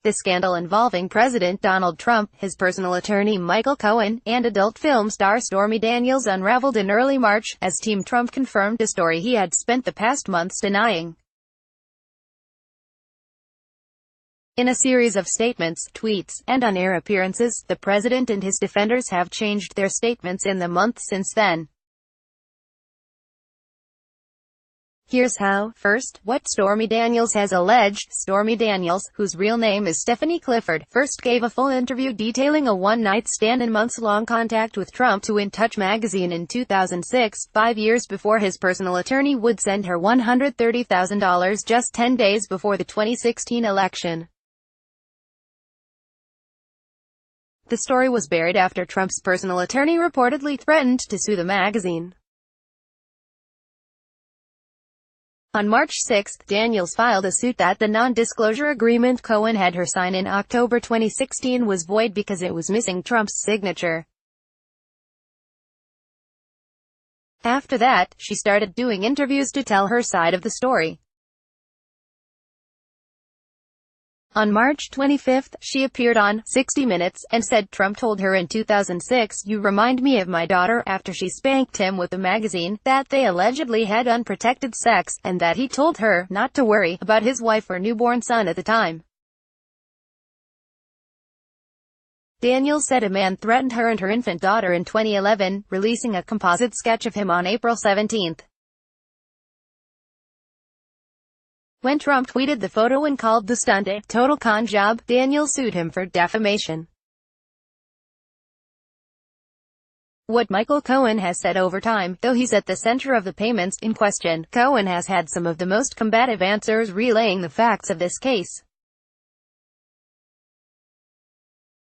The scandal involving President Donald Trump, his personal attorney Michael Cohen, and adult film star Stormy Daniels unraveled in early March, as Team Trump confirmed a story he had spent the past months denying. In a series of statements, tweets, and on-air appearances, the president and his defenders have changed their statements in the months since then. Here's how. First, what Stormy Daniels has alleged. Stormy Daniels, whose real name is Stephanie Clifford, first gave a full interview detailing a one-night stand and months-long contact with Trump to In Touch magazine in 2006, 5 years before his personal attorney would send her $130,000 just 10 days before the 2016 election. The story was buried after Trump's personal attorney reportedly threatened to sue the magazine. On March 6, Daniels filed a suit that the non-disclosure agreement Cohen had her sign in October 2016 was void because it was missing Trump's signature. After that, she started doing interviews to tell her side of the story. On March 25, she appeared on 60 Minutes, and said Trump told her in 2006, "You remind me of my daughter," after she spanked him with the magazine, that they allegedly had unprotected sex, and that he told her not to worry about his wife or newborn son at the time. Daniels said a man threatened her and her infant daughter in 2011, releasing a composite sketch of him on April 17. When Trump tweeted the photo and called the stunt a total con job, Daniels sued him for defamation. What Michael Cohen has said over time, though he's at the center of the payments in question, Cohen has had some of the most combative answers relaying the facts of this case.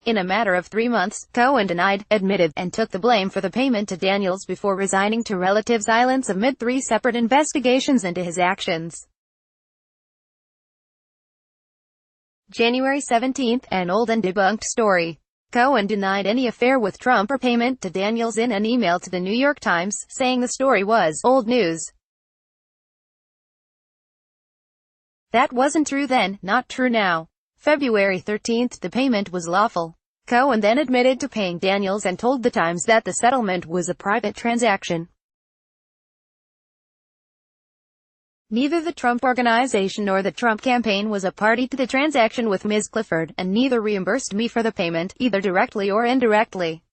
In a matter of 3 months, Cohen denied, admitted, and took the blame for the payment to Daniels before resigning to relative silence amid 3 separate investigations into his actions. January 17, an old and debunked story. Cohen denied any affair with Trump or payment to Daniels in an email to the New York Times, saying the story was old news. That wasn't true then, not true now. February 13, the payment was lawful. Cohen then admitted to paying Daniels and told the Times that the settlement was a private transaction. Neither the Trump Organization nor the Trump campaign was a party to the transaction with Ms. Clifford, and neither reimbursed me for the payment, either directly or indirectly.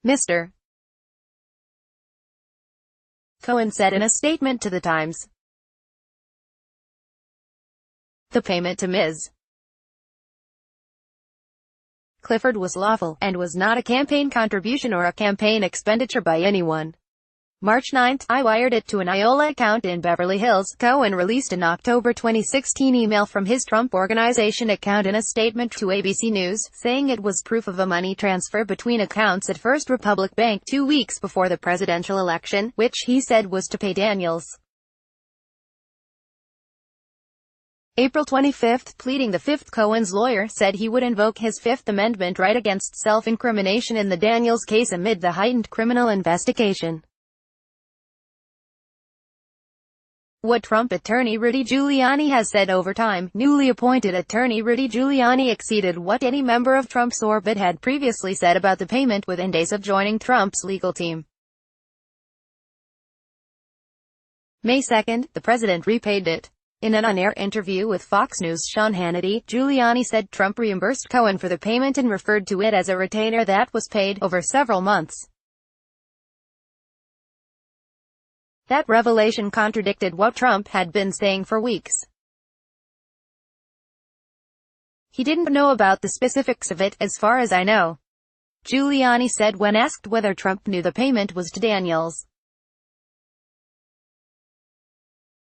Mr. Cohen said in a statement to the Times. The payment to Ms. Clifford was lawful, and was not a campaign contribution or a campaign expenditure by anyone. March 9, I wired it to an IOLA account in Beverly Hills. Cohen released an October 2016 email from his Trump Organization account in a statement to ABC News, saying it was proof of a money transfer between accounts at First Republic Bank 2 weeks before the presidential election, which he said was to pay Daniels. April 25, pleading the Fifth, Cohen's lawyer said he would invoke his Fifth Amendment right against self-incrimination in the Daniels case amid the heightened criminal investigation. What Trump attorney Rudy Giuliani has said over time. Newly appointed attorney Rudy Giuliani exceeded what any member of Trump's orbit had previously said about the payment within days of joining Trump's legal team. May 2, the president repaid it. In an on-air interview with Fox News' Sean Hannity, Giuliani said Trump reimbursed Cohen for the payment and referred to it as a retainer that was paid over several months. That revelation contradicted what Trump had been saying for weeks. He didn't know about the specifics of it, as far as I know, Giuliani said when asked whether Trump knew the payment was to Daniels.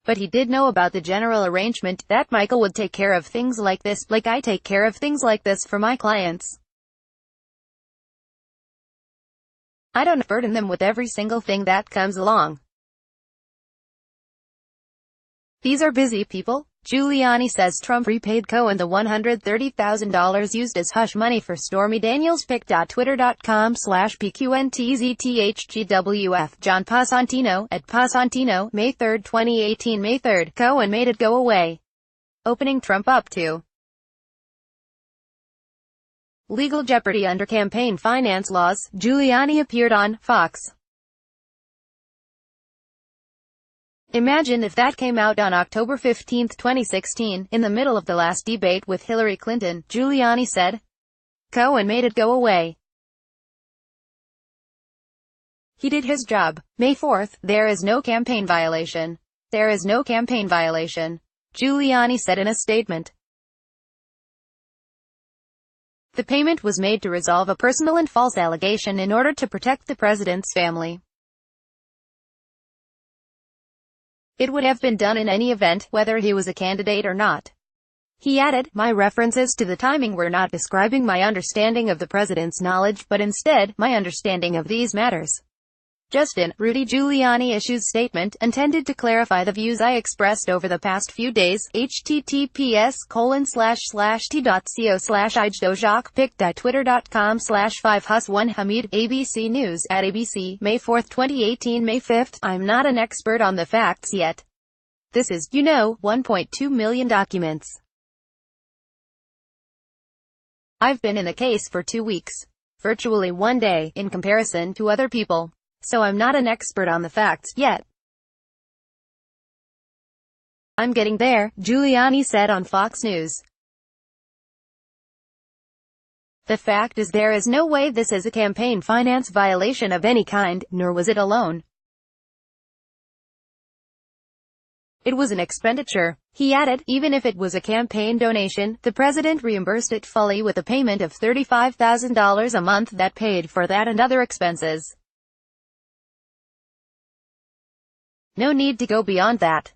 But he did know about the general arrangement, that Michael would take care of things like this, like I take care of things like this for my clients. I don't burden them with every single thing that comes along. These are busy people. Giuliani says Trump repaid Cohen the $130,000 used as hush money for Stormy Daniels. pic.twitter.com/pqntzthgwf. John Pasantino, at Pasantino, May 3, 2018. May 3, Cohen made it go away, opening Trump up to Legal jeopardy under campaign finance laws. Giuliani appeared on Fox. Imagine if that came out on October 15, 2016, in the middle of the last debate with Hillary Clinton, Giuliani said. Cohen made it go away. He did his job. May 4th, there is no campaign violation. There is no campaign violation, Giuliani said in a statement. The payment was made to resolve a personal and false allegation in order to protect the president's family. It would have been done in any event, whether he was a candidate or not. He added, my references to the timing were not describing my understanding of the president's knowledge, but instead, my understanding of these matters. Justin, Rudy Giuliani issues statement, intended to clarify the views I expressed over the past few days, https://t.co/ijdojacpic.twitter.com/5hus1 Hamid, ABC News, at ABC, May 4, 2018 May 5th, I'm not an expert on the facts yet. This is, 1.2 million documents. I've been in the case for 2 weeks. Virtually 1 day, in comparison to other people. So I'm not an expert on the facts, yet. I'm getting there, Giuliani said on Fox News. The fact is there is no way this is a campaign finance violation of any kind, nor was it alone. It was an expenditure. He added, even if it was a campaign donation, the president reimbursed it fully with a payment of $35,000 a month that paid for that and other expenses. No need to go beyond that.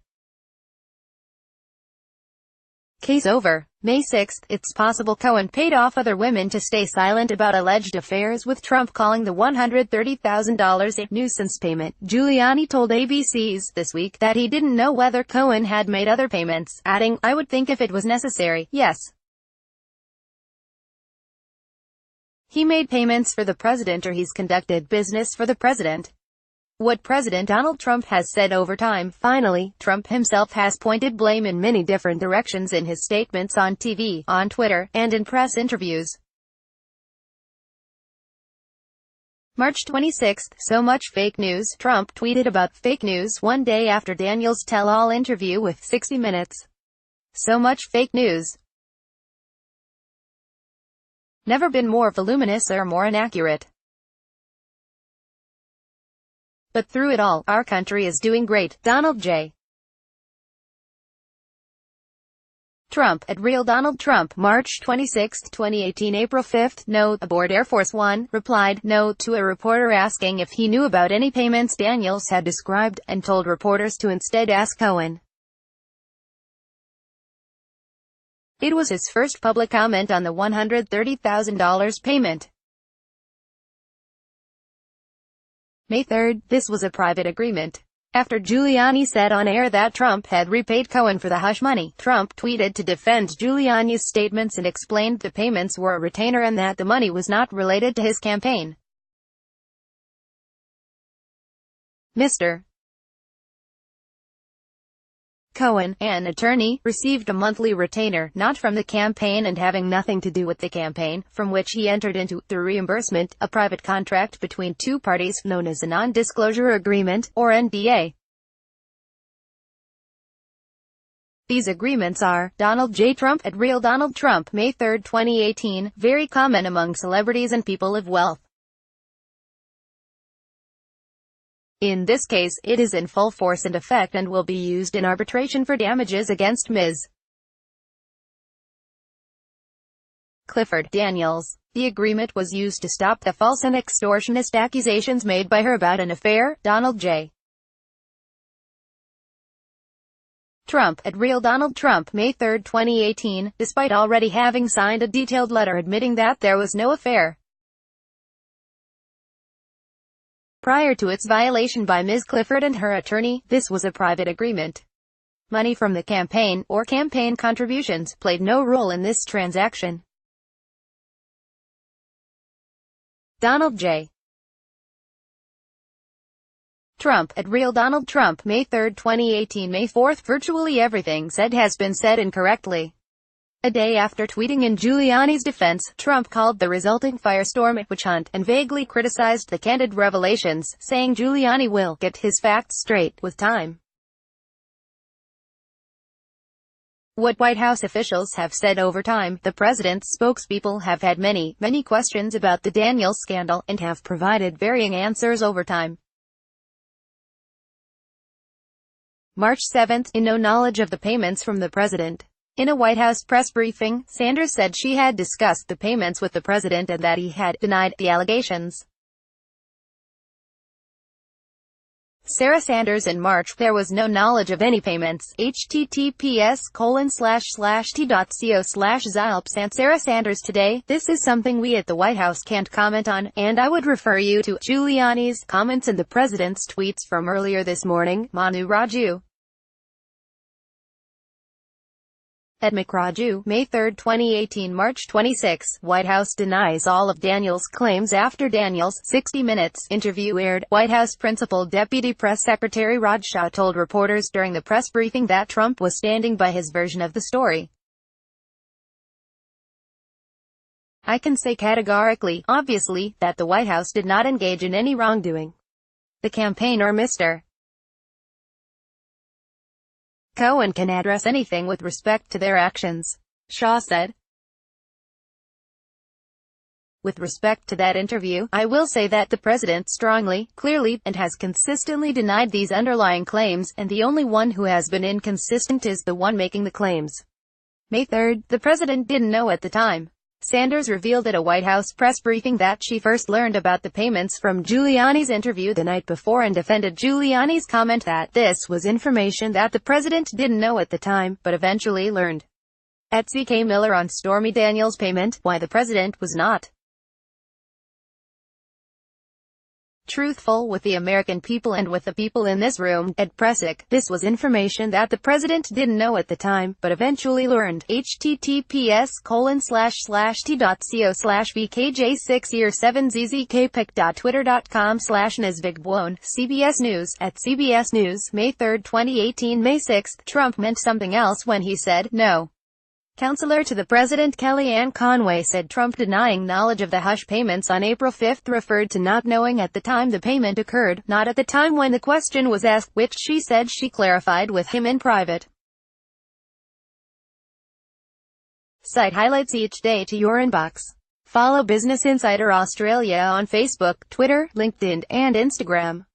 Case over. May 6, it's possible Cohen paid off other women to stay silent about alleged affairs with Trump, calling the $130,000 a nuisance payment. Giuliani told ABC's This Week that he didn't know whether Cohen had made other payments, adding, I would think if it was necessary, yes. He made payments for the president or he's conducted business for the president. What President Donald Trump has said over time. Finally, Trump himself has pointed blame in many different directions in his statements on TV, on Twitter, and in press interviews. March 26, so much fake news. Trump tweeted about fake news 1 day after Daniels' tell-all interview with 60 Minutes. So much fake news. Never been more voluminous or more inaccurate. But through it all, our country is doing great. Donald J. Trump, at Real Donald Trump, March 26, 2018 April 5, no, aboard Air Force One, replied, no, to a reporter asking if he knew about any payments Daniels had described, and told reporters to instead ask Cohen. It was his first public comment on the $130,000 payment. May 3, this was a private agreement. After Giuliani said on air that Trump had repaid Cohen for the hush money, Trump tweeted to defend Giuliani's statements and explained the payments were a retainer and that the money was not related to his campaign. Mr. Cohen, an attorney, received a monthly retainer, not from the campaign and having nothing to do with the campaign, from which he entered into, through reimbursement, a private contract between two parties, known as a non-disclosure agreement, or NDA. These agreements are, Donald J. Trump, at Real Donald Trump, May 3, 2018, very common among celebrities and people of wealth. In this case, it is in full force and effect and will be used in arbitration for damages against Ms. Clifford Daniels. The agreement was used to stop the false and extortionist accusations made by her about an affair. Donald J. Trump, at Real Donald Trump, May 3, 2018, despite already having signed a detailed letter admitting that there was no affair. Prior to its violation by Ms. Clifford and her attorney, this was a private agreement. Money from the campaign, or campaign contributions, played no role in this transaction. Donald J. Trump, at Real Donald Trump, May 3, 2018 May 4, virtually everything said has been said incorrectly. A day after tweeting in Giuliani's defense, Trump called the resulting firestorm a witch hunt, and vaguely criticized the candid revelations, saying Giuliani will get his facts straight with time. What White House officials have said over time, the president's spokespeople have had many questions about the Daniels scandal, and have provided varying answers over time. March 7, in no knowledge of the payments from the president. In a White House press briefing, Sanders said she had discussed the payments with the president and that he had denied the allegations. Sarah Sanders in March, there was no knowledge of any payments. https://t.co/xylps and Sarah Sanders today, this is something we at the White House can't comment on, and I would refer you to Giuliani's comments and the president's tweets from earlier this morning. Manu Raju. At McRaju, May 3, 2018. March 26, White House denies all of Daniels' claims after Daniels' 60 Minutes interview aired. White House Principal Deputy Press Secretary Raj Shah told reporters during the press briefing that Trump was standing by his version of the story. I can say categorically, obviously, that the White House did not engage in any wrongdoing. The campaign or Mr. Cohen can address anything with respect to their actions, Shah said. With respect to that interview, I will say that the president strongly, clearly, and has consistently denied these underlying claims, and the only one who has been inconsistent is the one making the claims. May 3, the president didn't know at the time. Sanders revealed at a White House press briefing that she first learned about the payments from Giuliani's interview the night before and defended Giuliani's comment that this was information that the president didn't know at the time, but eventually learned. At CK Miller on Stormy Daniels' payment, why the president was not truthful with the American people and with the people in this room. Ed Presick, this was information that the president didn't know at the time, but eventually learned. https://t.co/vkj6year7zzkpic.twitter.com/nesvigbwon. CBS News. At CBS News, May 3, 2018. May 6, Trump meant something else when he said, no. Counselor to the president Kellyanne Conway said Trump denying knowledge of the hush payments on April 5 referred to not knowing at the time the payment occurred, not at the time when the question was asked, which she said she clarified with him in private. Site highlights each day to your inbox. Follow Business Insider Australia on Facebook, Twitter, LinkedIn, and Instagram.